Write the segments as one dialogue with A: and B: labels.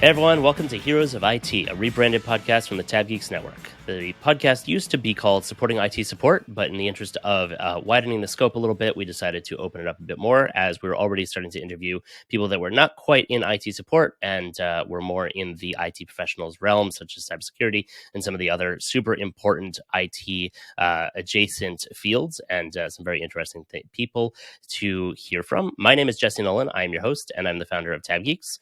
A: Hey everyone, welcome to Heroes of IT, a rebranded podcast from the Tab Geeks Network. The podcast used to be called Supporting IT Support, but in the interest of widening the scope a little bit, we decided to open it up a bit more as we were already starting to interview people that were not quite in IT support and were more in the IT professionals realm, such as cybersecurity and some of the other super important IT adjacent fields, and some very interesting people to hear from. My name is Jesse Nolan. I'm your host, and I'm the founder of Tab Geeks.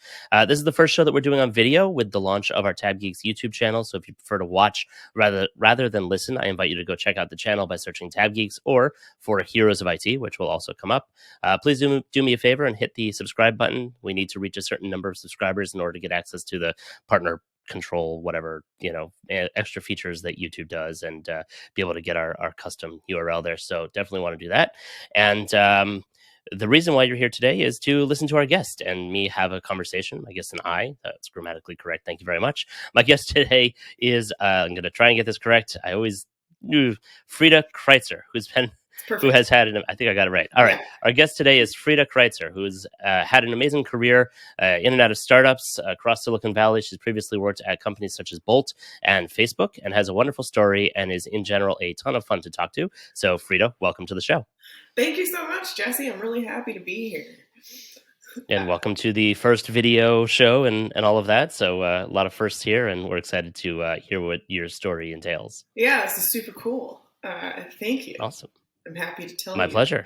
A: This is the first show that we're doing on video with the launch of our Tab Geeks YouTube channel. So if you prefer to watch rather than listen, I invite you to go check out the channel by searching Tab Geeks or for Heroes of IT, which will also come up. Please do me a favor and hit the subscribe button. We need to reach a certain number of subscribers in order to get access to the partner control, whatever, extra features that YouTube does, and be able to get our custom URL there. So definitely want to do that. And the reason why you're here today is to listen to our guest and me have a conversation. My guest and I, that's grammatically correct. Thank you very much. My guest today is, I'm going to try and get this correct. I always knew Freda Kreitzer, who has had I think I got it right. All right. Our guest today is Freda Kreitzer, who's had an amazing career in and out of startups across Silicon Valley. She's previously worked at companies such as Bolt and Facebook and has a wonderful story and is in general a ton of fun to talk to. So Freda, welcome to the show.
B: Thank you so much, Jesse. I'm really happy to be here.
A: And welcome to the first video show and all of that. So a lot of firsts here, and we're excited to hear what your story entails.
B: Yeah, this is super cool. Thank you.
A: Awesome.
B: I'm happy to tell you.
A: My pleasure.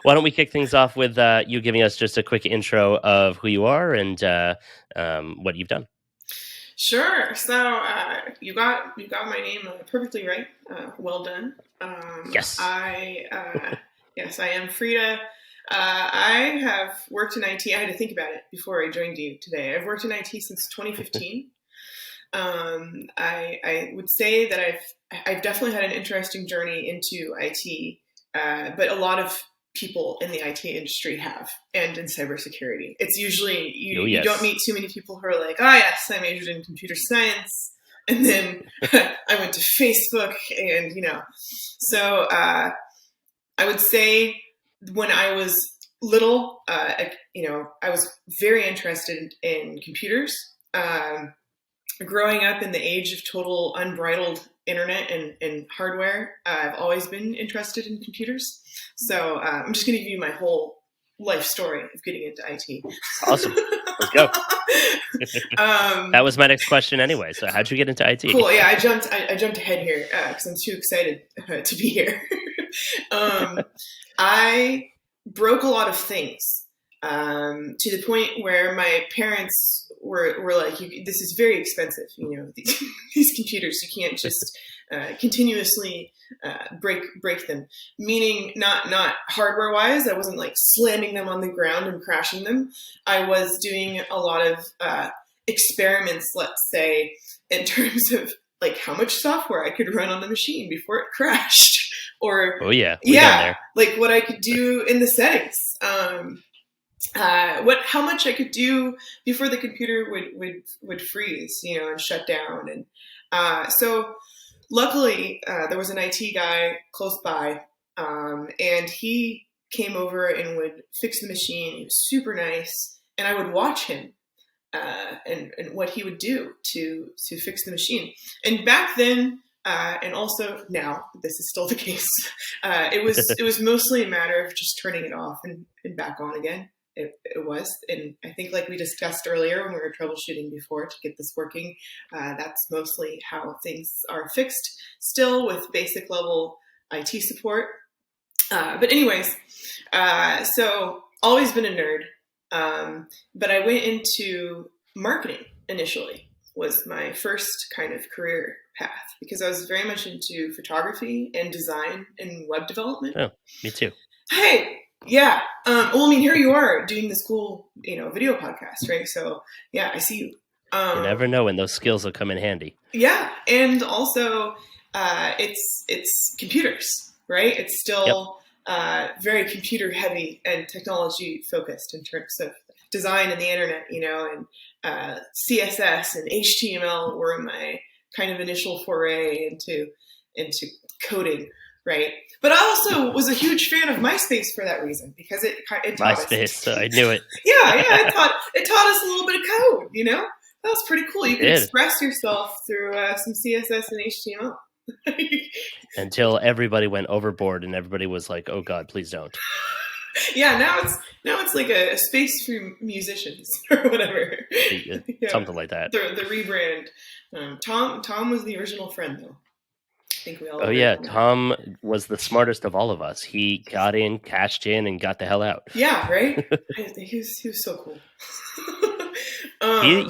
A: Why don't we kick things off with you giving us just a quick intro of who you are and what you've done.
B: Sure. So you got my name perfectly right. Well done.
A: Yes.
B: Yes, I am Freda. I have worked in IT. I had to think about it before I joined you today. I've worked in IT since 2015. I would say that I've definitely had an interesting journey into IT, but a lot of people in the IT industry have, and in cybersecurity. It's usually, you don't meet too many people who are like, yes, I majored in computer science, and then I went to Facebook, and, So I would say when I was little, I was very interested in computers. Growing up in the age of total unbridled internet and hardware, I've always been interested in computers. So I'm just going to give you my whole life story of getting into IT.
A: Awesome. Let's go. That was my next question anyway. So how'd you get into IT?
B: Cool. Yeah, I jumped ahead here because I'm too excited to be here. I broke a lot of things to the point where my parents were like, this is very expensive, these computers, you can't just continuously break them. Meaning not hardware wise, I wasn't like slamming them on the ground and crashing them. I was doing a lot of experiments, let's say, in terms of like how much software I could run on the machine before it crashed, or like what I could do in the settings. How much I could do before the computer would freeze, and shut down. And so luckily there was an IT guy close by, and he came over and would fix the machine. He was super nice, and I would watch him and what he would do to fix the machine. And back then, and also now, this is still the case, it was mostly a matter of just turning it off and back on again. It was. And I think, like we discussed earlier when we were troubleshooting before to get this working, that's mostly how things are fixed still with basic level IT support. But anyways, so always been a nerd. But I went into marketing initially, was my first kind of career path, because I was very much into photography and design and web development.
A: Oh, me too.
B: Hey, yeah. Here you are doing this cool, video podcast, right? So yeah, I see you.
A: You never know when those skills will come in handy.
B: Yeah. And also, it's computers, right? It's still, very computer heavy and technology focused in terms of design and the internet, and CSS and HTML were my kind of initial foray into coding, right? But I also was a huge fan of MySpace for that reason, because it taught us.
A: MySpace, I knew it.
B: Yeah, it taught us a little bit of code. That was pretty cool. You
A: It
B: could
A: did.
B: express yourself through some CSS and HTML.
A: Until everybody went overboard and everybody was like, "Oh God, please don't."
B: Yeah, now it's like a space for musicians or whatever. Yeah.
A: Something like that.
B: The rebrand. Tom was the original friend, though. I think we all.
A: Oh yeah, Tom was the smartest of all of us. He got in, cashed in, and got the hell out.
B: Yeah, right. He was so cool.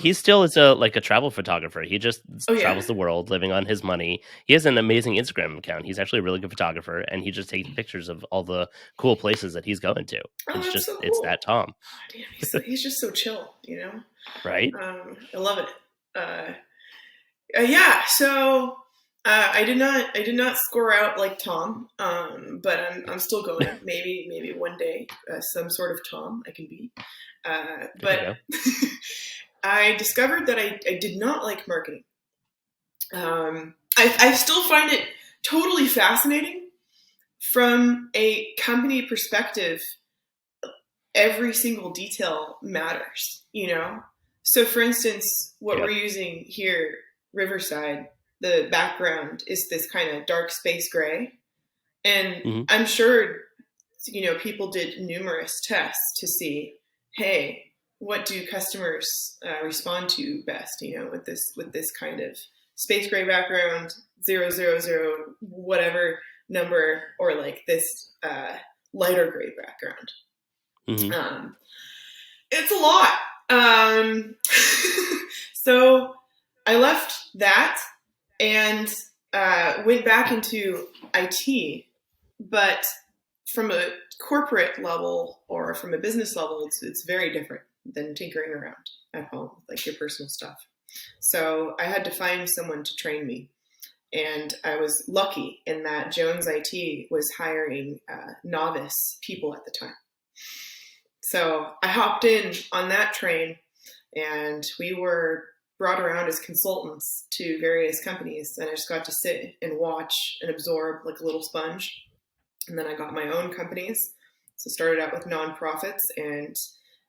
A: He still is a travel photographer. He just travels the world, living on his money. He has an amazing Instagram account. He's actually a really good photographer, and he just takes pictures of all the cool places that he's going to. It's just so cool. It's that Tom.
B: Oh, damn, he's just so chill,
A: Right?
B: I love it. Yeah. So I did not score out like Tom, but I'm still going. Maybe one day some sort of Tom I can be. But I discovered that I did not like marketing. I still find it totally fascinating from a company perspective. Every single detail matters, So, for instance, what we're using here, Riverside, the background is this kind of dark space gray. And I'm sure, people did numerous tests to see, hey, what do customers respond to best, with this kind of space gray background, 000, whatever number, or like this lighter gray background. It's a lot. So I left that and went back into IT, but from a corporate level or from a business level, it's very different than tinkering around at home, like your personal stuff. So I had to find someone to train me. And I was lucky in that Jones IT was hiring novice people at the time. So I hopped in on that train, and we were brought around as consultants to various companies. And I just got to sit and watch and absorb like a little sponge. And then I got my own companies. So started out with nonprofits and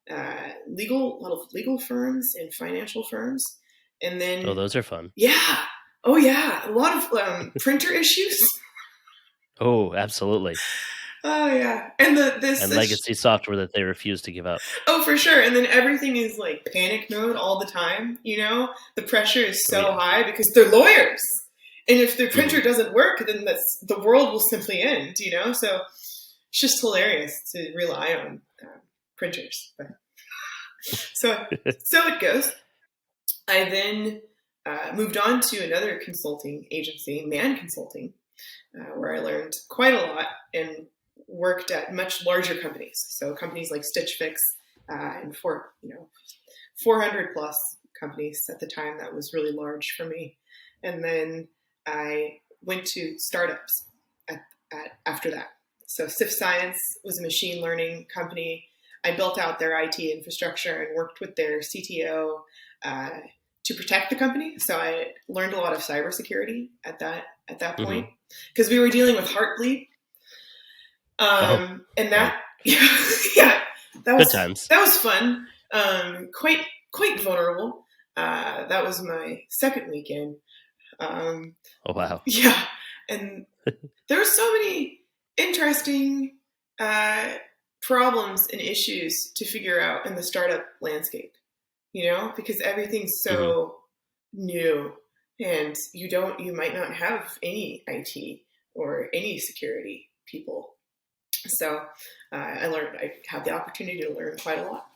B: a lot of legal firms and financial firms. And then...
A: Oh, those are fun.
B: Yeah. Oh, yeah. A lot of printer issues.
A: Oh, absolutely.
B: Oh, yeah. And
A: legacy software that they refuse to give up.
B: Oh, for sure. And then everything is like panic mode all the time. The pressure is so high because they're lawyers. And if the printer doesn't work, then the world will simply end, So it's just hilarious to rely on printers. But so it goes. I then moved on to another consulting agency, Man Consulting, where I learned quite a lot and worked at much larger companies. So companies like Stitch Fix and 400 plus companies at the time. That was really large for me. And then I went to startups after that. So Sif Science was a machine learning company. I built out their IT infrastructure and worked with their CTO to protect the company. So I learned a lot of cybersecurity at that point because we were dealing with Heartbleed. And that, yeah, that was good times. That was fun. Quite vulnerable. That was my second weekend.
A: Oh, wow.
B: Yeah. And there were so many interesting problems and issues to figure out in the startup landscape, because everything's so new and you might not have any IT or any security people. So I had the opportunity to learn quite a lot.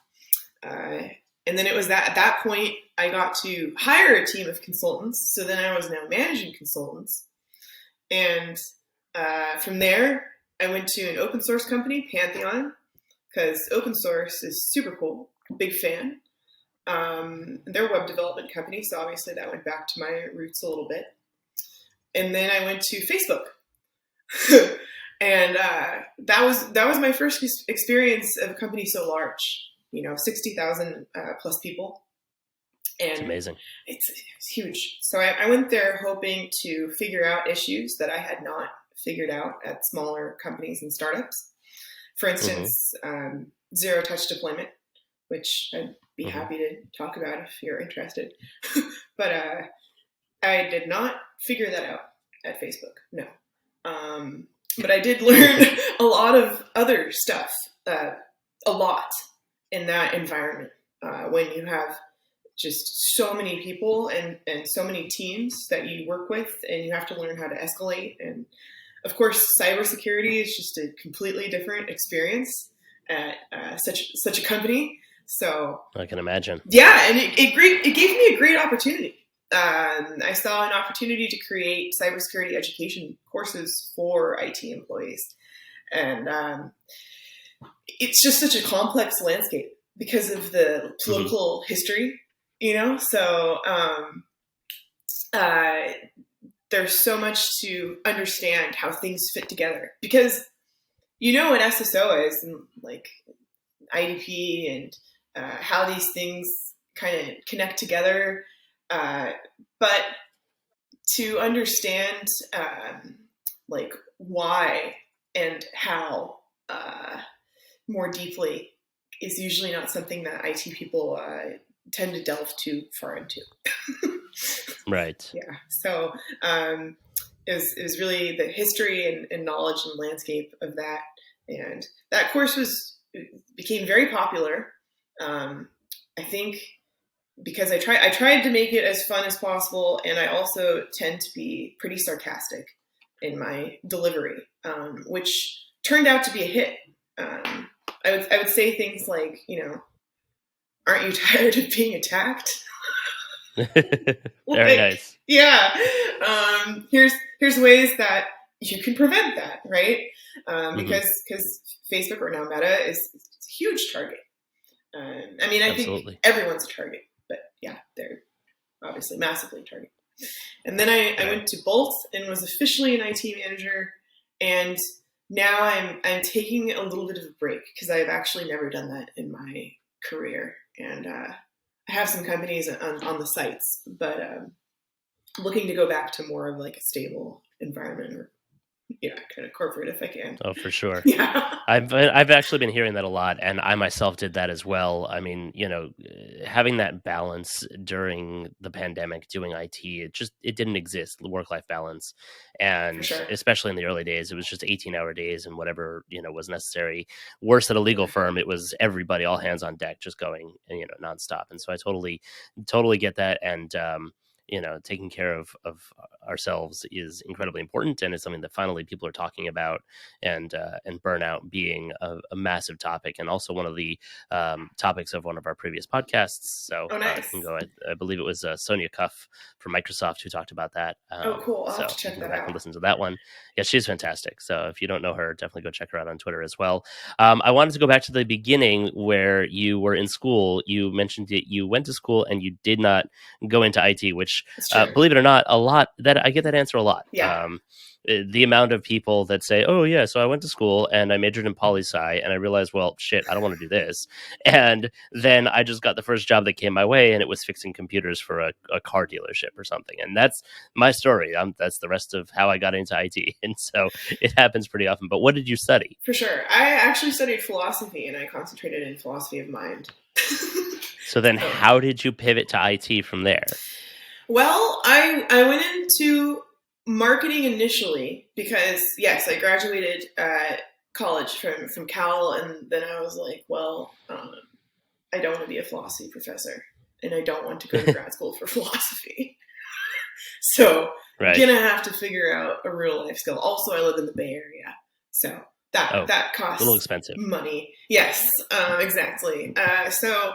B: And then it was at that point I got to hire a team of consultants. So then I was now managing consultants. And from there, I went to an open source company, Pantheon, because open source is super cool. Big fan. They're a web development company, so obviously that went back to my roots a little bit. And then I went to Facebook. And that was my first experience of a company so large, 60,000 plus people. And
A: it's amazing.
B: It's huge. So I went there hoping to figure out issues that I had not figured out at smaller companies and startups. For
A: Mm-hmm.
B: instance, zero touch deployment, which I'd be
A: Mm-hmm.
B: happy to talk about if you're interested. But I did not figure that out at Facebook. No. But I did learn a lot of other stuff, a lot in that environment. When you have just so many people and so many teams that you work with, and you have to learn how to escalate. And of course, cybersecurity is just a completely different experience at such a company. So
A: I can imagine.
B: yeah, and it gave me a great opportunity. I saw an opportunity to create cybersecurity education courses for IT employees, and it's just such a complex landscape because of the political
A: Mm-hmm.
B: history, So there's so much to understand how things fit together because what SSO is and like IDP and how these things kind of connect together. But to understand like why and how more deeply is usually not something that IT people tend to delve too far into.
A: Right.
B: Yeah. So it was really the history and knowledge and landscape of that. And that course became very popular. I think because I tried to make it as fun as possible, and I also tend to be pretty sarcastic in my delivery, which turned out to be a hit. I would say things like, aren't you tired of being attacked?
A: Very nice.
B: Yeah. Here's ways that you can prevent that, right?
A: Mm-hmm.
B: Because Facebook or now Meta is a huge target. I mean, I think
A: Absolutely.
B: everyone's a target, but yeah, they're obviously massively target. And then I went to Bolt and was officially an IT manager, and now I'm taking a little bit of a break because I've actually never done that in my career, and I have some companies on the sites, but looking to go back to more of like a stable environment or kind of corporate if I can.
A: Oh, for sure.
B: Yeah.
A: I've actually been hearing that a lot, and I myself did that as well. I mean, having that balance during the pandemic, doing IT, it didn't exist, the work-life balance,
B: For
A: and
B: sure.
A: especially in the early days, it was just 18-hour days and whatever was necessary. Worse at a legal firm, it was everybody, all hands on deck, just going nonstop. And so I totally get that, and taking care of ourselves is incredibly important, and it's something that finally people are talking about, and burnout being a massive topic, and also one of the topics of one of our previous podcasts. So
B: Oh,
A: you
B: nice.
A: can go. I believe it was Sonia Cuff from Microsoft who talked about that.
B: Oh, cool. I'll have
A: So
B: to
A: you
B: check
A: can go
B: that
A: back and
B: out.
A: listen to that one. Yeah, she's fantastic. So if you don't know her, definitely go check her out on Twitter as well. I wanted to go back to the beginning where you were in school. You mentioned that you went to school and you did not go into IT, which,
B: It's true.
A: believe it or not, a lot that I get that answer a lot.
B: Yeah.
A: The amount of people that say, "Oh yeah, so I went to school and I majored in poli sci, and I realized, well, shit, I don't want to do this," and then I just got the first job that came my way, and it was fixing computers for a car dealership or something, and that's my story. That's the rest of how I got into IT, and so it happens pretty often. But what did you study?
B: For sure. I actually studied philosophy, and I concentrated in philosophy of mind.
A: So then, how did you pivot to IT from there?
B: Well, I went into marketing initially because yes, I graduated college from Cal, and then I was like, well, I don't want to be a philosophy professor, and I don't want to go to grad school for philosophy. So
A: Right.
B: gonna have to figure out a real life skill. Also, I live in the Bay Area, so that costs
A: a little expensive.
B: money. Yes, exactly. So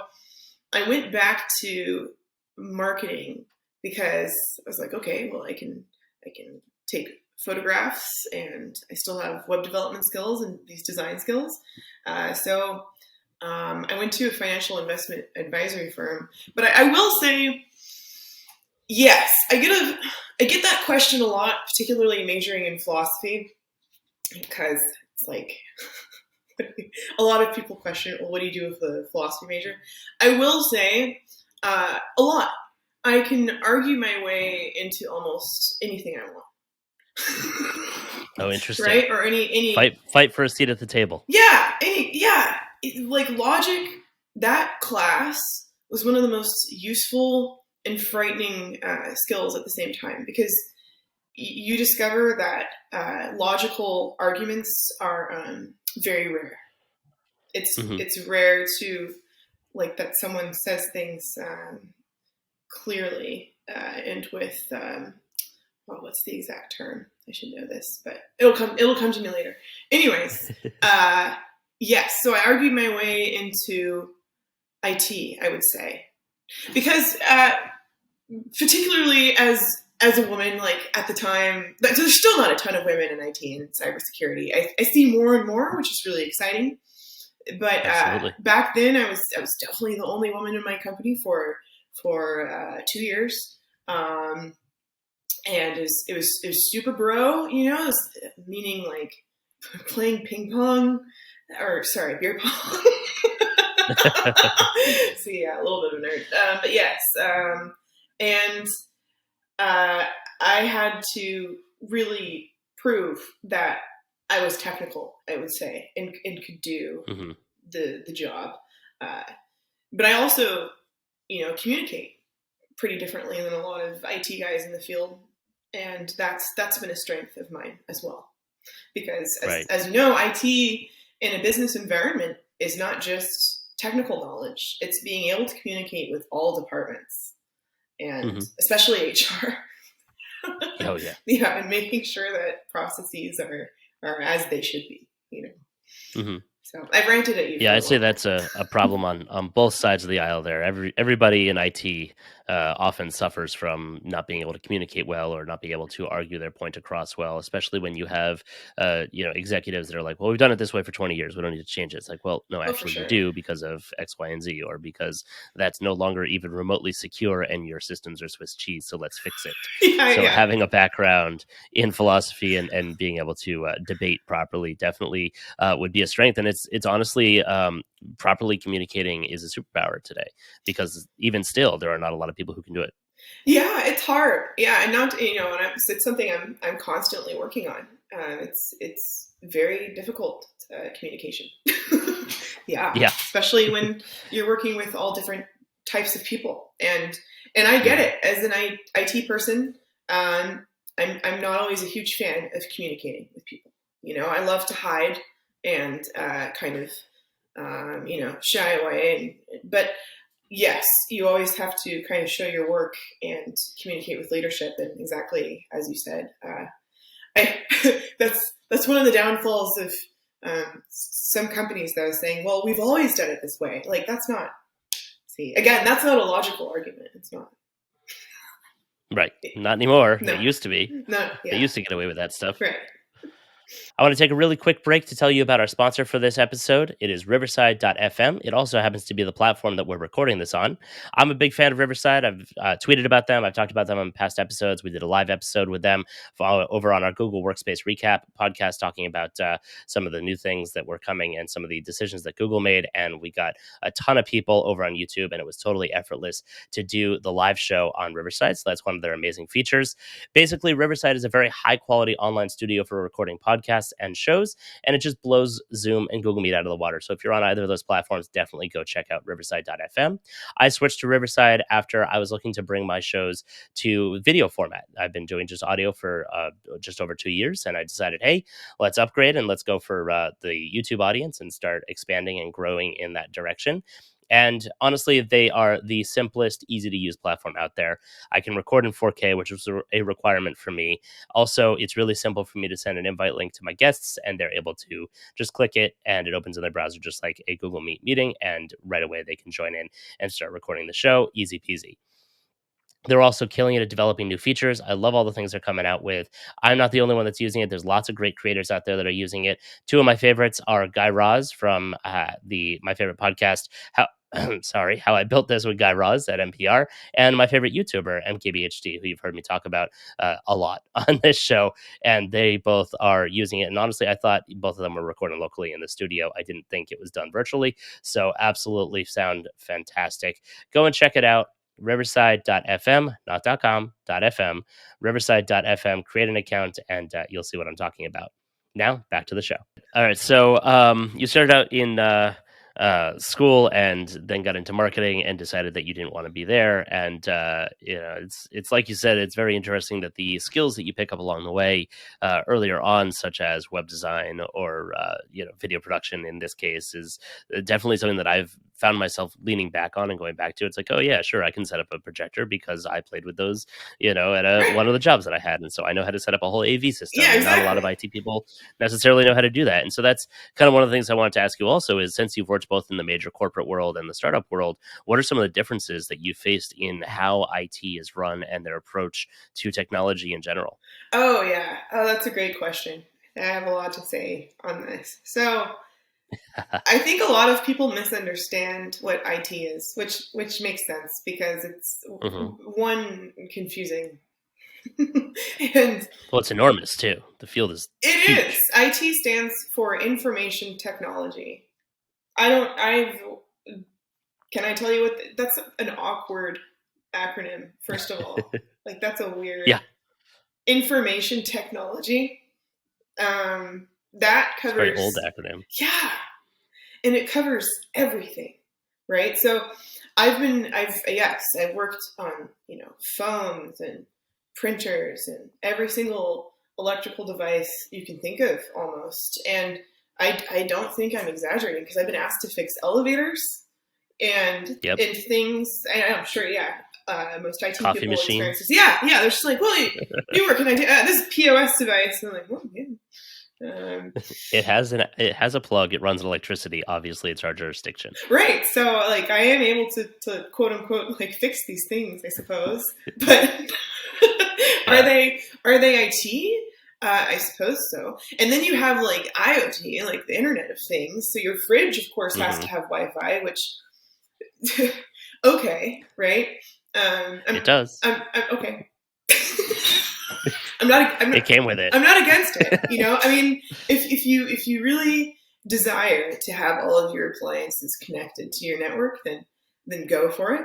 B: I went back to marketing because I was like, okay, well, I can take photographs, and I still have web development skills and these design skills. So I went to a financial investment advisory firm, but I will say, yes, I get that question a lot, particularly majoring in philosophy, because it's like a lot of people question, well, what do you do with a philosophy major? I will say a lot. I can argue my way into almost anything I want.
A: Oh, interesting.
B: Right? Or any
A: Fight for a seat at the table.
B: like logic. That class was one of the most useful and frightening skills at the same time, because you discover that logical arguments are very rare. It's rare to like that someone says things clearly and with well, what's the exact term? I should know this, but it'll come to me later. Anyways, yes. So I argued my way into IT, I would say, because particularly as a woman, like at the time, there's still not a ton of women in IT and cybersecurity. I see more and more, which is really exciting. But back then, I was definitely the only woman in my company for 2 years. And it was super bro, you know, meaning like playing ping pong, or sorry, beer pong. So yeah, a little bit of a nerd, but yes, and I had to really prove that I was technical, I would say, and could do the job, but I also, you know, communicate pretty differently than a lot of IT guys in the field. And that's been a strength of mine as well, because as you know, IT in a business environment is not just technical knowledge; it's being able to communicate with all departments, and especially HR.
A: Oh yeah,
B: yeah, and making sure that processes are as they should be. You know. So I've ranted at you.
A: Yeah, I'd say that's a problem on both sides of the aisle there. Everybody in IT often suffers from not being able to communicate well or not being able to argue their point across well, especially when you have executives that are like, well, we've done it this way for 20 years. We don't need to change it. It's like, well, no, actually you do, because of X, Y, and Z, or because that's no longer even remotely secure and your systems are Swiss cheese. So let's fix it. Having a background in philosophy and being able to debate properly definitely would be a strength. And it's honestly, properly communicating is a superpower today, because even still, there are not a lot of people who can do it.
B: Yeah, it's hard. Yeah, and not, you know, and it's something I'm constantly working on. It's very difficult communication. yeah, especially when you're working with all different types of people, and I get it. As an IT person, I'm not always a huge fan of communicating with people. You know, I love to hide and kind of shy away, but yes, you always have to kind of show your work and communicate with leadership. And exactly as you said, that's one of the downfalls of some companies that are saying, well, we've always done it this way. Like, that's not, that's not a logical argument. It's not.
A: Right. Not anymore.
B: No.
A: It used to be. They used to get away with that stuff.
B: Right.
A: I want to take a really quick break to tell you about our sponsor for this episode. It is Riverside.fm. It also happens to be the platform that we're recording this on. I'm a big fan of Riverside. I've tweeted about them. I've talked about them on past episodes. We did a live episode with them over on our Google Workspace Recap podcast, talking about some of the new things that were coming and some of the decisions that Google made. And we got a ton of people over on YouTube, and it was totally effortless to do the live show on Riverside. So that's one of their amazing features. Basically, Riverside is a very high-quality online studio for recording podcasts and shows, and it just blows Zoom and Google Meet out of the water. So if you're on either of those platforms, definitely go check out Riverside.fm. I switched to Riverside after I was looking to bring my shows to video format. I've been doing just audio for just over 2 years, and I decided, hey, let's upgrade and let's go for the YouTube audience and start expanding and growing in that direction. And honestly, they are the simplest, easy to use platform out there. I can record in 4K, which was a requirement for me. Also, it's really simple for me to send an invite link to my guests, and they're able to just click it, and it opens in their browser just like a Google Meet meeting, and right away they can join in and start recording the show. Easy peasy. They're also killing it at developing new features. I love all the things they're coming out with. I'm not the only one that's using it. There's lots of great creators out there that are using it. Two of my favorites are Guy Raz from my favorite podcast, How I Built This with Guy Raz at NPR, and my favorite YouTuber, MKBHD, who you've heard me talk about a lot on this show. And they both are using it. And honestly, I thought both of them were recording locally in the studio. I didn't think it was done virtually. So absolutely sound fantastic. Go and check it out. riverside.fm, not .com, .fm, riverside.fm, create an account, and you'll see what I'm talking about. Now, back to the show. All right, so you started out in school and then got into marketing and decided that you didn't want to be there. And it's like you said, it's very interesting that the skills that you pick up along the way earlier on, such as web design or video production in this case, is definitely something that I've found myself leaning back on and going back to. It's like, oh yeah, sure, I can set up a projector because I played with those, at one of the jobs that I had, and so I know how to set up a whole AV system.
B: Yeah,
A: And not a lot of
B: exactly.
A: IT people necessarily know how to do that. And so that's kind of one of the things I wanted to ask you also is, since you've worked both in the major corporate world and the startup world, what are some of the differences that you faced in how IT is run and their approach to technology in general?
B: Oh, yeah. Oh, that's a great question. I have a lot to say on this. So I think a lot of people misunderstand what IT is, which makes sense because it's
A: Hmm.
B: one, confusing. And
A: Well, it's enormous too. The field is
B: it is.
A: huge.
B: IT stands for information technology. I don't I've Can I tell you what that's an awkward acronym, first of all. Like that's a weird
A: Yeah,
B: information technology. That
A: it's a very old
B: covers,
A: acronym.
B: yeah, and it covers everything, right? So I've worked on, phones and printers and every single electrical device you can think of almost. And I don't think I'm exaggerating because I've been asked to fix elevators and
A: Yep.
B: things. I'm sure, yeah. Most IT
A: Coffee
B: people
A: machine.
B: experience this. Yeah, yeah. They're just like, well, you work in IT. This is POS device. And I'm like, well, yeah. Um,
A: It has a plug. It runs electricity. Obviously, it's our jurisdiction.
B: right. So, like, I am able to quote unquote like fix these things, I suppose. But are
A: Yeah.
B: they IT? I suppose so. And then you have like IoT, like the Internet of Things. So your fridge, of course, has
A: Hmm.
B: to have Wi-Fi, which okay, right? Um,
A: It
B: I'm,
A: does.
B: I'm okay. I'm not. I'm not.
A: It came with it.
B: I'm not against it. I mean, if you really desire to have all of your appliances connected to your network, then go for it.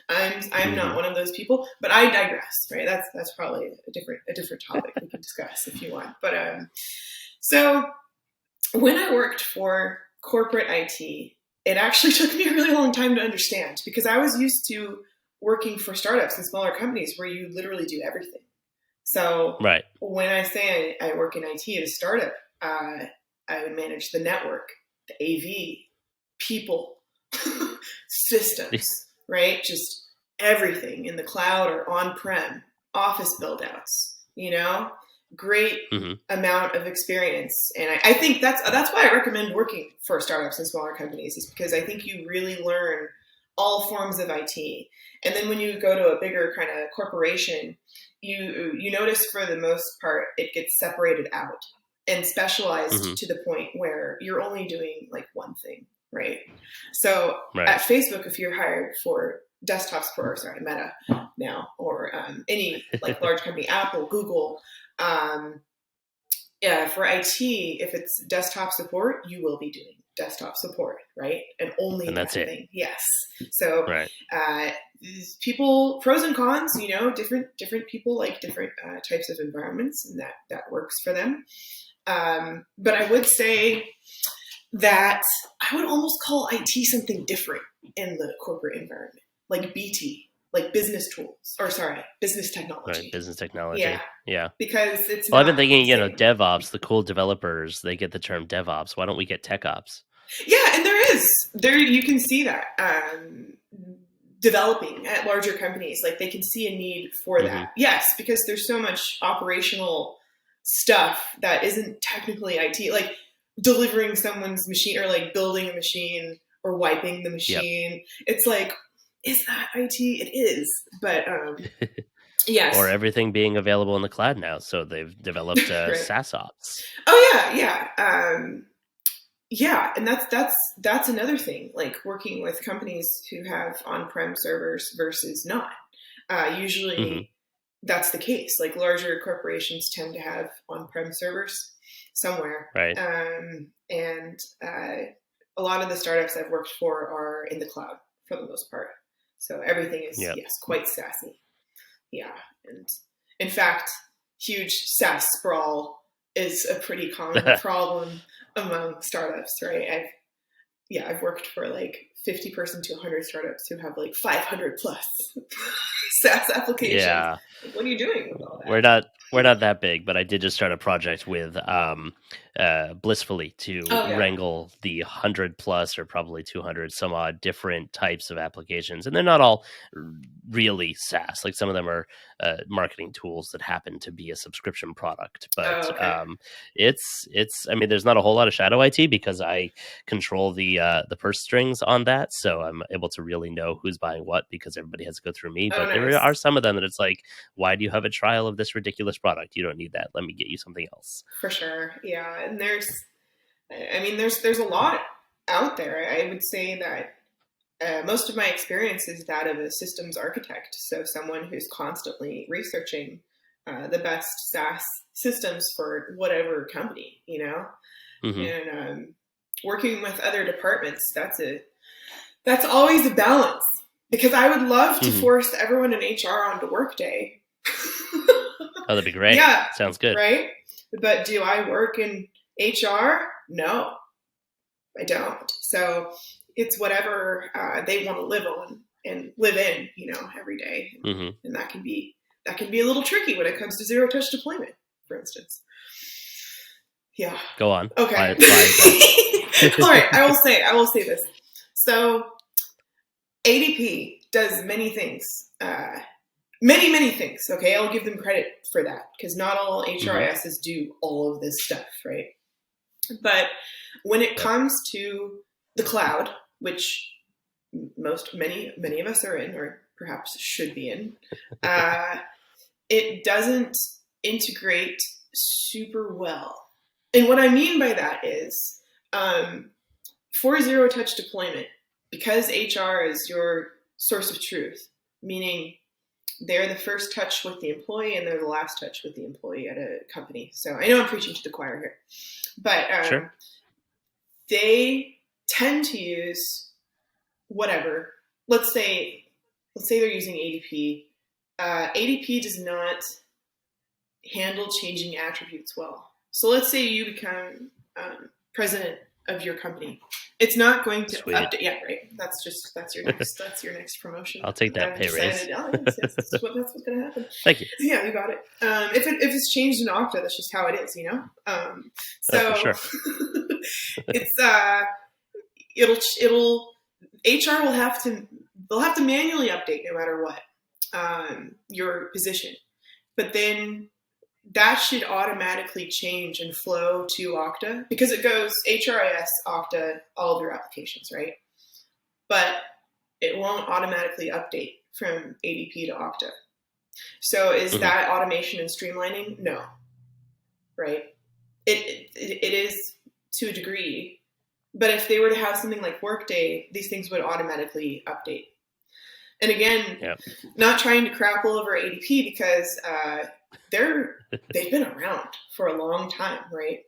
B: I'm not
A: Hmm.
B: one of those people, but I digress. Right? That's probably a different topic we can discuss if you want. But so when I worked for corporate IT, it actually took me a really long time to understand because I was used to working for startups and smaller companies where you literally do everything. So
A: Right.
B: when I say I work in IT at a startup, I would manage the network, the AV, people, systems, right? Just everything in the cloud or on-prem, office build-outs, great
A: Hmm.
B: amount of experience. And I think that's why I recommend working for startups and smaller companies, is because I think you really learn all forms of IT. And then when you go to a bigger kind of corporation, you notice for the most part it gets separated out and specialized
A: Hmm.
B: to the point where you're only doing like one thing, right? So
A: Right.
B: at Facebook, if you're hired for desktop support, or sorry, Meta now, or any like large company, Apple, Google, um, yeah, for IT, if it's desktop support, you will be doing desktop support, right? And only
A: And that's
B: that
A: it.
B: thing. Yes. So
A: Right.
B: uh, people, pros and cons, different people like different types of environments, and that works for them. But I would say that I would almost call IT something different in the corporate environment, like BT, like business tools, or sorry, business
A: Right.
B: technology.
A: Business
B: Yeah,
A: technology. Yeah.
B: because it's
A: Well, I've been
B: not the
A: thinking,
B: same.
A: DevOps, the cool developers, they get the term DevOps. Why don't we get Tech Ops?
B: Yeah, and there you can see that developing at larger companies. Like they can see a need for
A: Hmm.
B: that. Yes, because there's so much operational stuff that isn't technically IT, like delivering someone's machine or like building a machine or wiping the
A: Yep.
B: machine. It's like, is that IT? It is, but yes,
A: Or everything being available in the cloud now. So they've developed
B: right.
A: SaaS Ops.
B: Oh yeah, and that's another thing. Like working with companies who have on-prem servers versus not.
A: Hmm.
B: Usually, that's the case. Like larger corporations tend to have on-prem servers somewhere,
A: Right.
B: and a lot of the startups I've worked for are in the cloud for the most part. So everything is, yes, quite SaaS-y. Yeah. And in fact, huge SaaS sprawl is a pretty common problem among startups, right? I've worked for like 50 person to 100 startups who have like 500 plus SaaS applications.
A: Yeah.
B: Like, what are you doing with all that?
A: We're not that big, but I did just start a project with Blissfully to wrangle the 100 plus or probably 200 some odd different types of applications, and they're not all really SaaS. Like some of them are marketing tools that happen to be a subscription product, but it's. I mean, there's not a whole lot of shadow IT because I control the purse strings on that, so I'm able to really know who's buying what because everybody has to go through me. But there are some of them that it's like, why do you have a trial of this ridiculous product? You don't need that. Let me get you something else.
B: For sure. Yeah. And there's a lot out there. I would say that most of my experience is that of a systems architect. So someone who's constantly researching the best SaaS systems for whatever company, you know, and working with other departments. That's always a balance, because I would love to force everyone in HR onto Workday.
A: Oh, that'd be great.
B: Yeah.
A: Sounds good.
B: Right? But do I work in HR? No, I don't. So it's whatever they want to live on and live in, you know, every day. And that can be a little tricky when it comes to zero touch deployment, for instance. Yeah. Go on. Okay. All right. I will say this. So ADP does many things. Many things. Okay, I'll give them credit for that, because not all HRISs do all of this stuff, right? But when it comes to the cloud, which many of us are in, or perhaps should be in, it doesn't integrate super well. And what I mean by that is, for zero touch deployment, because HR is your source of truth, meaning they're the first touch with the employee and they're the last touch with the employee at a company. So I know I'm preaching to the choir here, but they tend to use whatever. Let's say they're using ADP. ADP does not handle changing attributes well. So let's say you become president of your company. It's not going to update. Yeah, right. That's your next promotion.
A: I'll take that pay raise.
B: That's what's going to happen.
A: Thank you.
B: Yeah, you got it. If it's changed in Okta, that's just how it is, you know. So
A: for sure.
B: it's HR will have to manually update no matter what your position, but then that should automatically change and flow to Okta, because it goes HRIS, Okta, all of your applications, right? But it won't automatically update from ADP to Okta. So is that automation and streamlining? No, right? It is to a degree, but if they were to have something like Workday, these things would automatically update. And again, not trying to crap all over ADP, because they've been around for a long time, right?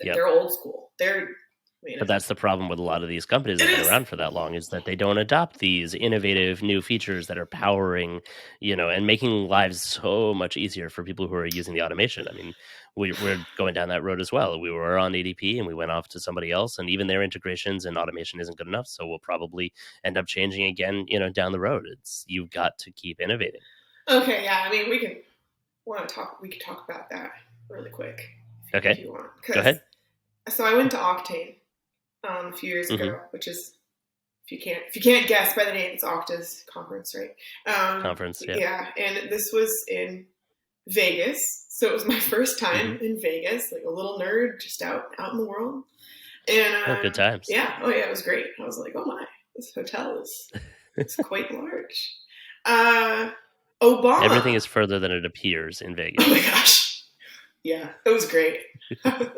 B: They're old school. But
A: that's the problem with a lot of these companies that have been around for that long, is that they don't adopt these innovative new features that are powering, and making lives so much easier for people who are using the automation. I mean, we're going down that road as well. We were on ADP and we went off to somebody else, and even their integrations and automation isn't good enough. So we'll probably end up changing again, down the road. You've got to keep innovating.
B: Okay. Yeah. I mean, we could talk about that really quick.
A: Okay.
B: If you want.
A: Go ahead.
B: So I went to Octane a few years ago, which is, if you can't guess by the name, it's Okta's conference, right?
A: Conference, yeah.
B: Yeah, and this was in Vegas, so it was my first time in Vegas, like a little nerd, just out in the world. And
A: good times.
B: Yeah, it was great. I was like, oh my, this hotel is quite large. Obama.
A: Everything is further than it appears in Vegas.
B: Oh my gosh. Yeah, it was great. I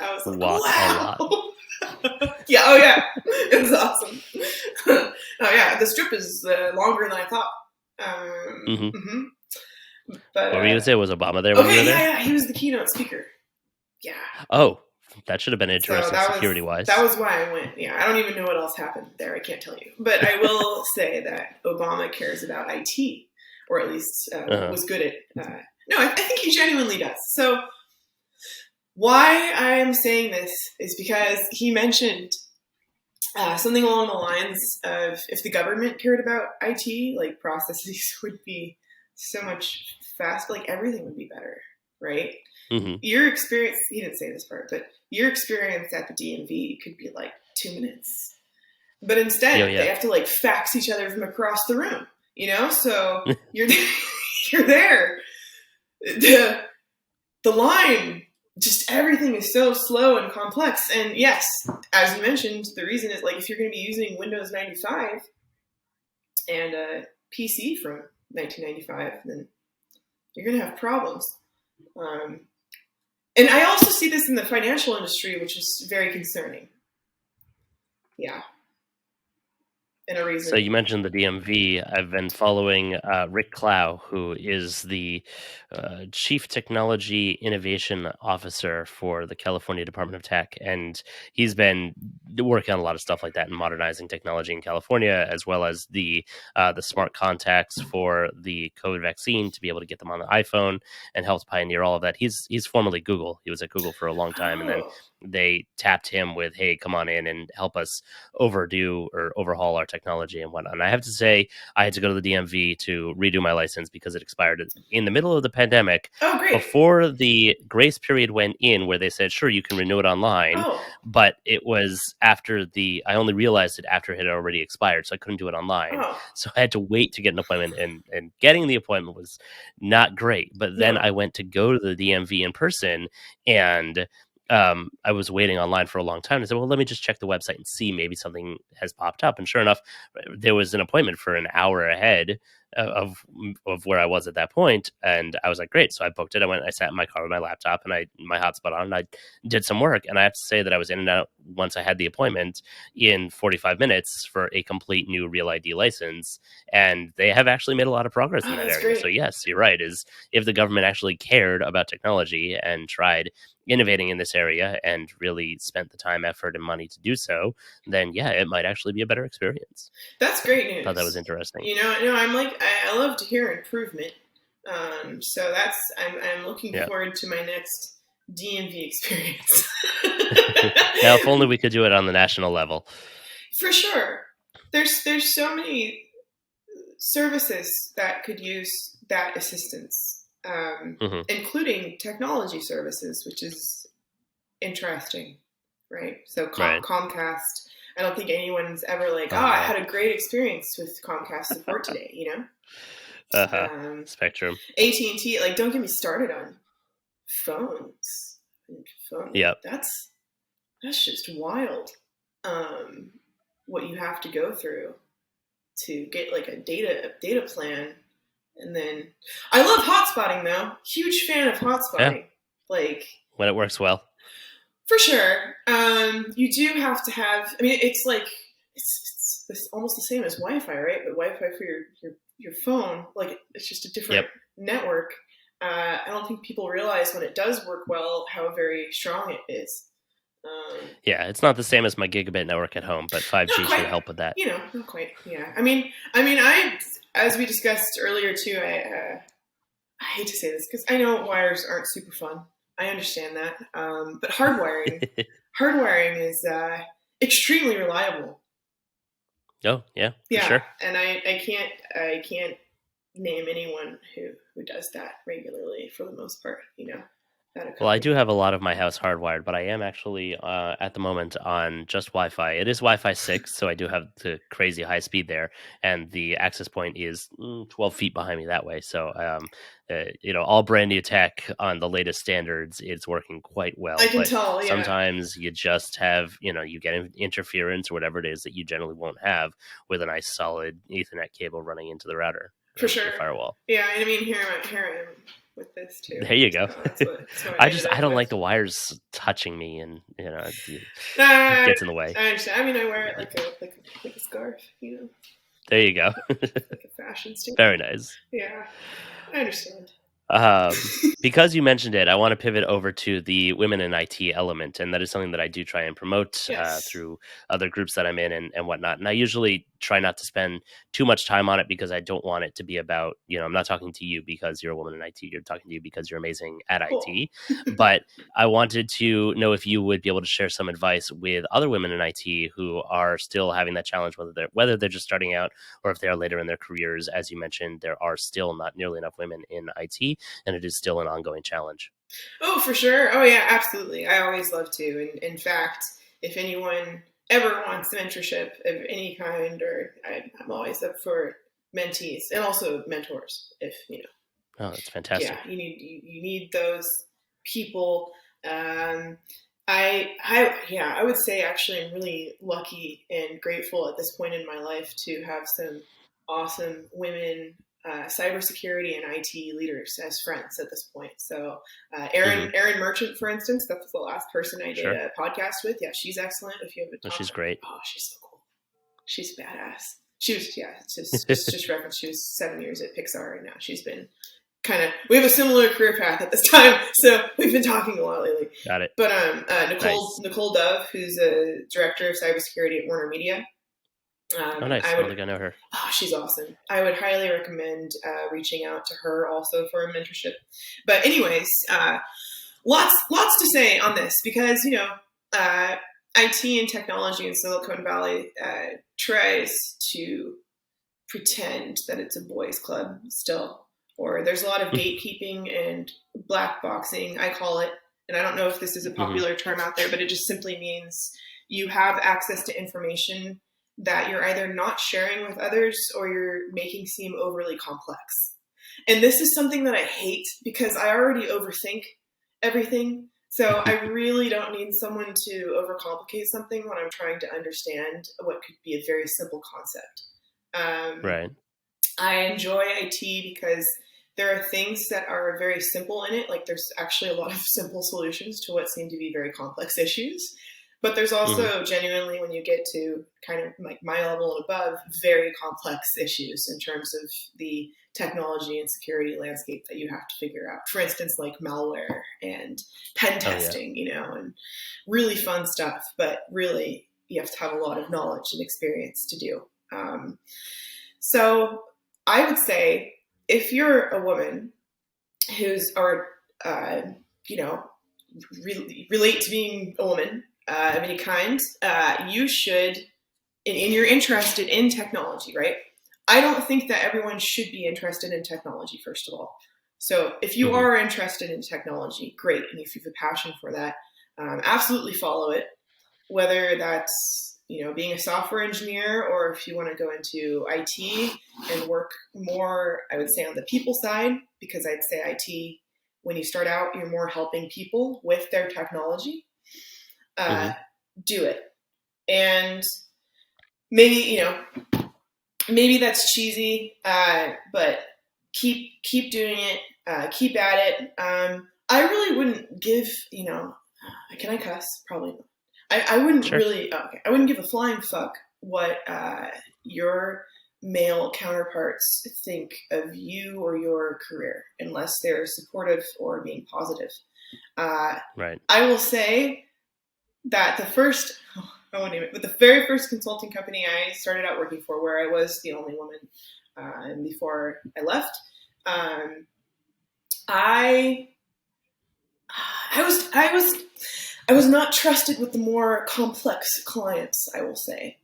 B: was like, wow.
A: A lot.
B: Yeah, it was awesome. The strip is longer than I thought. But
A: what were you going to say? Was Obama there when you were there?
B: Yeah, he was the keynote speaker. Yeah.
A: Oh, that should have been
B: So
A: interesting security-wise.
B: that was why I went. Yeah, I don't even know what else happened there. I can't tell you. But I will say that Obama cares about IT, or at least was good at. No, I think he genuinely does. So why I am saying this is because he mentioned something along the lines of, if the government cared about IT, like processes would be so much faster, like everything would be better, right?
A: Mm-hmm.
B: Your experience, he didn't say this part, but your experience at the DMV could be like 2 minutes. But instead, they have to like fax each other from across the room, you know? So you're there. The line, just everything is so slow and complex. And yes, as you mentioned, the reason is, like, if you're going to be using Windows 95 and a PC from 1995, then you're going to have problems. And I also see this in the financial industry, which is very concerning. Yeah. And a reason.
A: So you mentioned the DMV. I've been following Rick Clow, who is the Chief Technology Innovation Officer for the California Department of Tech, and he's been working on a lot of stuff like that and modernizing technology in California, as well as the smart contacts for the COVID vaccine to be able to get them on the iPhone, and helped pioneer all of that. He's formerly Google. He was at Google for a long time, and then they tapped him with, "Hey, come on in and help us overhaul our technology and whatnot." And I have to say, I had to go to the DMV to redo my license because it expired in the middle of the pandemic.
B: Oh, great.
A: Before the grace period went in, where they said, sure, you can renew it online.
B: Oh.
A: But it was after I only realized it after it had already expired, so I couldn't do it online.
B: Oh.
A: So I had to wait to get an appointment, and getting the appointment was not great. But then I went to go to the DMV in person, and I was waiting online for a long time. I said, well, let me just check the website and see, maybe something has popped up. And sure enough, there was an appointment for an hour ahead of where I was at that point. And I was like, great. So I booked it. I sat in my car with my laptop and my hotspot on, and I did some work. And I have to say that I was in and out, once I had the appointment, in 45 minutes for a complete new Real ID license. And they have actually made a lot of progress in that area.
B: Great.
A: So yes, you're right. If the government actually cared about technology and tried innovating in this area and really spent the time, effort, and money to do so, then yeah, it might actually be a better experience.
B: That's great news.
A: I thought that was interesting.
B: You know, I'm like, I love to hear improvement. So I'm looking forward to my next DMV experience.
A: Now, if only we could do it on the national level.
B: For sure. There's so many services that could use that assistance. Including technology services, which is interesting, right? So Comcast, I don't think anyone's ever like, I had a great experience with Comcast support today, you know?
A: Spectrum.
B: AT&T, like, don't get me started on phones.
A: Yep.
B: That's just wild. What you have to go through to get like a data plan. And then I love hotspotting, though. Huge fan of hotspotting.
A: Yeah.
B: Like,
A: when it works well.
B: For sure. You do have to have, I mean, it's like, it's almost the same as Wi-Fi, right? But Wi-Fi for your phone, like, it's just a different network. I don't think people realize when it does work well how very strong it is.
A: Yeah, it's not the same as my gigabit network at home, but 5G should help with that.
B: You know, not quite. Yeah. I mean, as we discussed earlier too, I hate to say this because I know wires aren't super fun. I understand that. But hardwiring is extremely reliable.
A: Oh, yeah, for sure.
B: And I can't name anyone who does that regularly for the most part, you know.
A: Well, I do have a lot of my house hardwired, but I am actually at the moment on just Wi-Fi. It is Wi-Fi 6, so I do have the crazy high speed there, and the access point is 12 feet behind me that way. So, all brand new tech on the latest standards, it's working quite well.
B: I can tell, yeah.
A: Sometimes you just have, you get interference or whatever it is that you generally won't have with a nice solid Ethernet cable running into the router.
B: For sure.
A: The firewall.
B: Yeah, I mean, here I am with this too.
A: There you go.
B: So that's what
A: I don't like the wires touching me, and it gets in the way.
B: I understand. I mean, I wear it like a scarf, you know.
A: There you go.
B: Like a fashion statement.
A: Very nice.
B: Yeah, I understand.
A: Because you mentioned it, I want to pivot over to the women in IT element, and that is something that I do try and promote
B: Yes.
A: through other groups that I'm in and whatnot. And I usually try not to spend too much time on it because I don't want it to be about, I'm not talking to you because you're a woman in IT. You're talking to you because you're amazing at
B: Cool.
A: IT. But I wanted to know if you would be able to share some advice with other women in IT who are still having that challenge, whether they're just starting out or if they are later in their careers. As you mentioned, there are still not nearly enough women in IT, and it is still an ongoing challenge.
B: Oh, for sure. Oh, yeah, absolutely. I always love to. And in fact, if anyone ever wants mentorship of any kind, or I'm always up for mentees and also mentors. If
A: Oh, that's
B: yeah,
A: fantastic.
B: you need those people. Um, I would say actually I'm really lucky and grateful at this point in my life to have some awesome women cybersecurity and IT leaders as friends at this point. So
A: Hmm.
B: Erin Merchant, for instance, that was the last person I did
A: Sure.
B: a podcast with. Yeah, she's excellent. If you haven't
A: Well,
B: talked
A: she's
B: to her,
A: great.
B: oh, she's so cool. She's badass. She was just reference. She was 7 years at Pixar, and now she's been we have a similar career path at this time, so we've been talking a lot lately.
A: Got it.
B: But
A: Nice.
B: Nicole Dove, who's a director of cybersecurity at Warner Media,
A: Oh, nice. I don't think I know her.
B: she's awesome. I would highly recommend reaching out to her also for a mentorship. But anyways, lots to say on this because IT and technology in Silicon Valley tries to pretend that it's a boys' club still, or there's a lot of gatekeeping and black boxing, I call it. And I don't know if this is a
A: Hmm.
B: popular term out there, but it just simply means you have access to information that you're either not sharing with others or you're making seem overly complex. And this is something that I hate because I already overthink everything. So I really don't need someone to overcomplicate something when I'm trying to understand what could be a very simple concept. Um,
A: Right.
B: I enjoy IT because there are things that are very simple in it. Like there's actually a lot of simple solutions to what seem to be very complex issues. But there's
A: Hmm.
B: also genuinely, when you get to kind of like my level and above, very complex issues in terms of the technology and security landscape that you have to figure out. For instance, like malware and pen
A: Oh, yeah.
B: testing, and really fun stuff. But really, you have to have a lot of knowledge and experience to do. So I would say if you're a woman or you know, relate to being a woman of any kind, you should, and you're interested in technology, right? I don't think that everyone should be interested in technology, first of all. So if you
A: Hmm.
B: are interested in technology, great. And if you have a passion for that, absolutely follow it, whether that's being a software engineer or if you want to go into IT and work more, I would say, on the people side, because I'd say IT, when you start out, you're more helping people with their technology. uh,
A: Hmm.
B: do it. And maybe maybe that's cheesy, but keep doing it, keep at it. I really wouldn't give, can I cuss? Probably not. I wouldn't
A: Sure.
B: really, okay, I wouldn't give a flying fuck what your male counterparts think of you or your career, unless they're supportive or being positive. Uh,
A: Right.
B: I will say that I won't name it, but the very first consulting company I started out working for, where I was the only woman, and before I left, um, I I was not trusted with the more complex clients, I will say.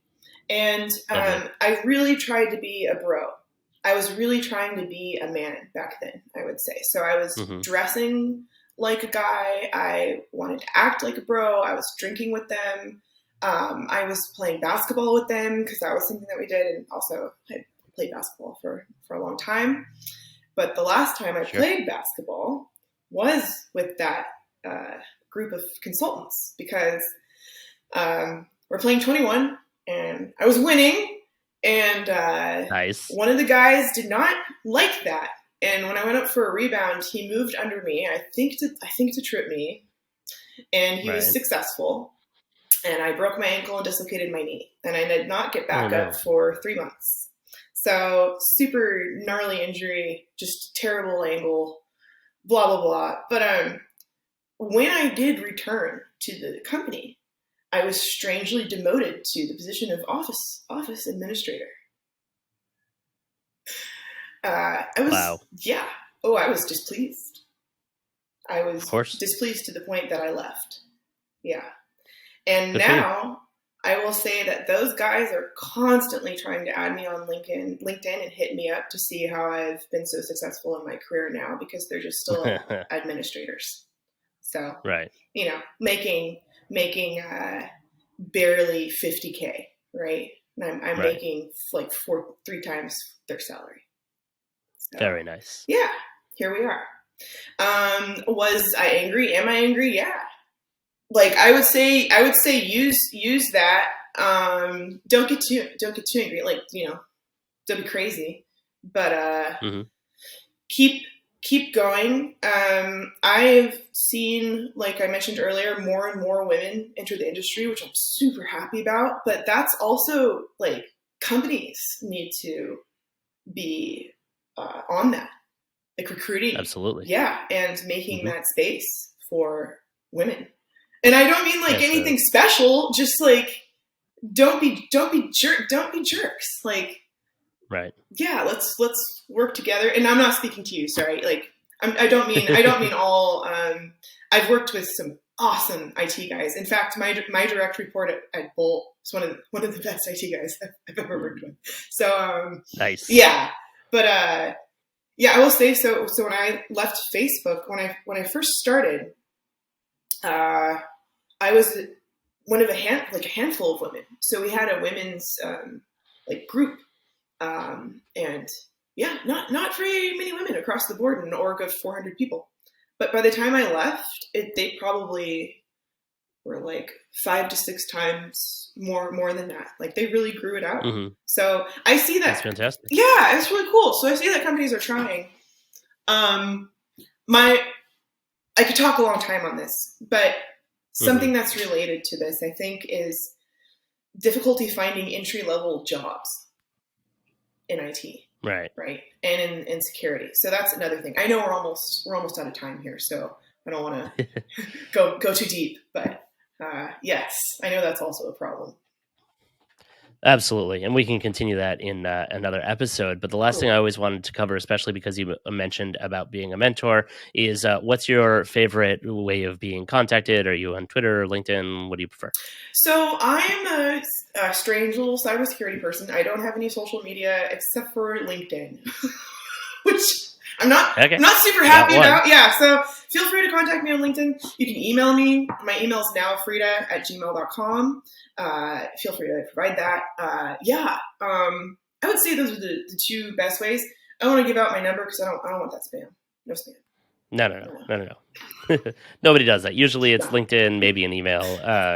B: And
A: Okay.
B: I really tried to be a bro. I was really trying to be a man back then, I would say. So I was
A: Hmm.
B: dressing like a guy. I wanted to act like a bro. I was drinking with them. I was playing basketball with them because that was something that we did. And also, I played basketball for a long time. But the last time I
A: Sure.
B: played basketball was with that uh, group of consultants because we're playing 21 and I was winning. And
A: Nice.
B: one of the guys did not like that. And when I went up for a rebound, he moved under me. I think to trip me, and he was
A: Right.
B: successful. And I broke my ankle and dislocated my knee, and I did not get
A: Oh,
B: back up
A: no.
B: for 3 months. So super gnarly injury, just terrible angle. blah blah blah. But when I did return to the company, I was strangely demoted to the position of office administrator. I was
A: Wow.
B: Yeah. Oh, I was displeased. I
A: Of
B: was
A: course.
B: displeased to the point that I left. Yeah. And
A: Good for you.
B: now I will say that those guys are constantly trying to add me on LinkedIn and hit me up to see how I've been so successful in my career now, because they're just still administrators. So,
A: Right.
B: making barely 50K, right? And I'm
A: Right.
B: making like 3 times their salary. So,
A: Very nice.
B: yeah, here we are. Was I angry? Am I angry? Yeah. Like I would say use that. Don't get too angry. Like, don't be crazy, but
A: Mm-hmm.
B: keep going. I've seen, like I mentioned earlier, more and more women enter the industry, which I'm super happy about. But that's also like companies need to be on that, like recruiting,
A: Absolutely.
B: yeah, and making
A: Mm-hmm.
B: that space for women. And I don't mean like
A: Yes.
B: anything special. Just like don't be jerks. Like,
A: Right.
B: yeah, let's work together. And I'm not speaking to you. Sorry. Like I don't mean all. I've worked with some awesome IT guys. In fact, my direct report at Bolt is one of the best IT guys I've ever worked with. So
A: Nice.
B: yeah, but yeah, I will say so. So when I left Facebook, when I first started, I was one of a handful of women. So we had a women's like group, and yeah, not very many women across the board in an org of 400 people. But by the time I left, they probably were like 5 to 6 times more than that. Like they really grew it out.
A: Mm-hmm.
B: So I see that.
A: That's fantastic.
B: Yeah, it's really cool. So I see that companies are trying. I could talk a long time on this, but something that's related to this, I think, is difficulty finding entry-level jobs in IT,
A: Right,
B: and in security. So that's another thing. I know we're almost out of time here, so I don't want to go too deep. But yes, I know that's also a problem.
A: absolutely, and we can continue that in another episode. But the last thing I always wanted to cover, especially because you mentioned about being a mentor, is what's your favorite way of being contacted? Are you on Twitter or LinkedIn? What do you prefer?
B: So I'm a strange little cybersecurity person. I don't have any social media except for LinkedIn, which I'm not super happy about. Yeah, so feel free to contact me on LinkedIn. You can email me. My email is now freda@gmail.com. Feel free to provide that. I would say those are the 2 best ways. I don't want to give out my number because I don't want that spam. No spam.
A: No. Nobody does that. Usually it's LinkedIn, maybe an email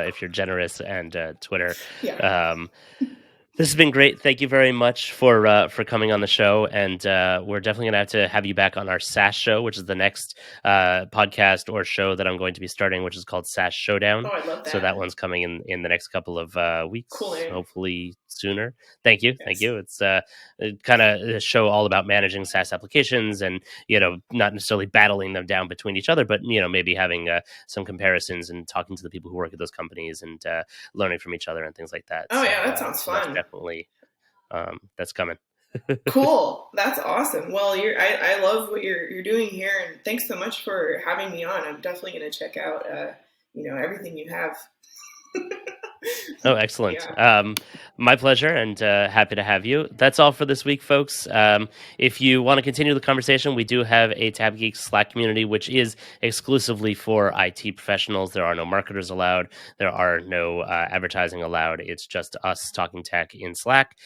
A: if you're generous, and Twitter.
B: Yeah.
A: This has been great. Thank you very much for coming on the show, and we're definitely going to have you back on our SaaS show, which is the next podcast or show that I'm going to be starting, which is called SaaS Showdown.
B: Oh, I love that.
A: So that one's coming in the next couple of weeks,
B: cool name.
A: Hopefully sooner. Thank you.
B: Yes.
A: Thank you. It's kind of a show all about managing SaaS applications and, not necessarily battling them down between each other, but, maybe having some comparisons and talking to the people who work at those companies and learning from each other and things like that.
B: Oh, yeah, that sounds fun.
A: That's definitely that's coming.
B: Cool. That's awesome. Well, I love what you're doing here, and thanks so much for having me on. I'm definitely going to check out everything you have.
A: Oh, excellent.
B: Yeah.
A: My pleasure, and happy to have you. That's all for this week, folks. If you want to continue the conversation, we do have a Tab Geeks Slack community, which is exclusively for IT professionals. There are no marketers allowed. There are no advertising allowed. It's just us talking tech in Slack.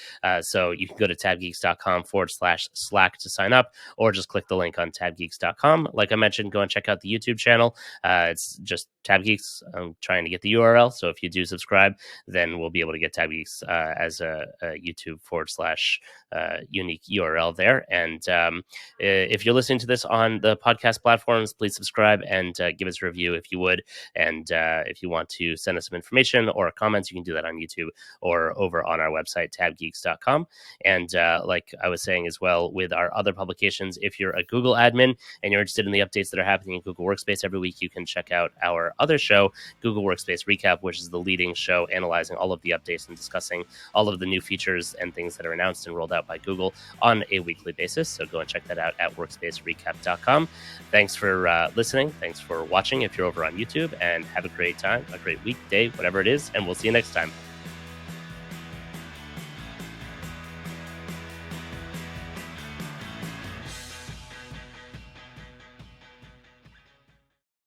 A: So you can go to tabgeeks.com/Slack to sign up, or just click the link on tabgeeks.com. Like I mentioned, go and check out the YouTube channel. It's just Tab Geeks. I'm trying to get the URL, so if you do subscribe, then we'll be able to get Tab Geeks as a YouTube / unique URL there. And if you're listening to this on the podcast platforms, please subscribe and give us a review if you would. And if you want to send us some information or comments, you can do that on YouTube or over on our website, tabgeeks.com. And like I was saying as well, with our other publications, if you're a Google admin and you're interested in the updates that are happening in Google Workspace every week, you can check out our other show, Google Workspace Recap, which is the leading show analyzing all of the updates and discussing all of the new features and things that are announced and rolled out by Google on a weekly basis. So go and check that out at workspacerecap.com. Thanks for listening. Thanks for watching if you're over on YouTube, and have a great time, a great week, day, whatever it is, and we'll see you next time.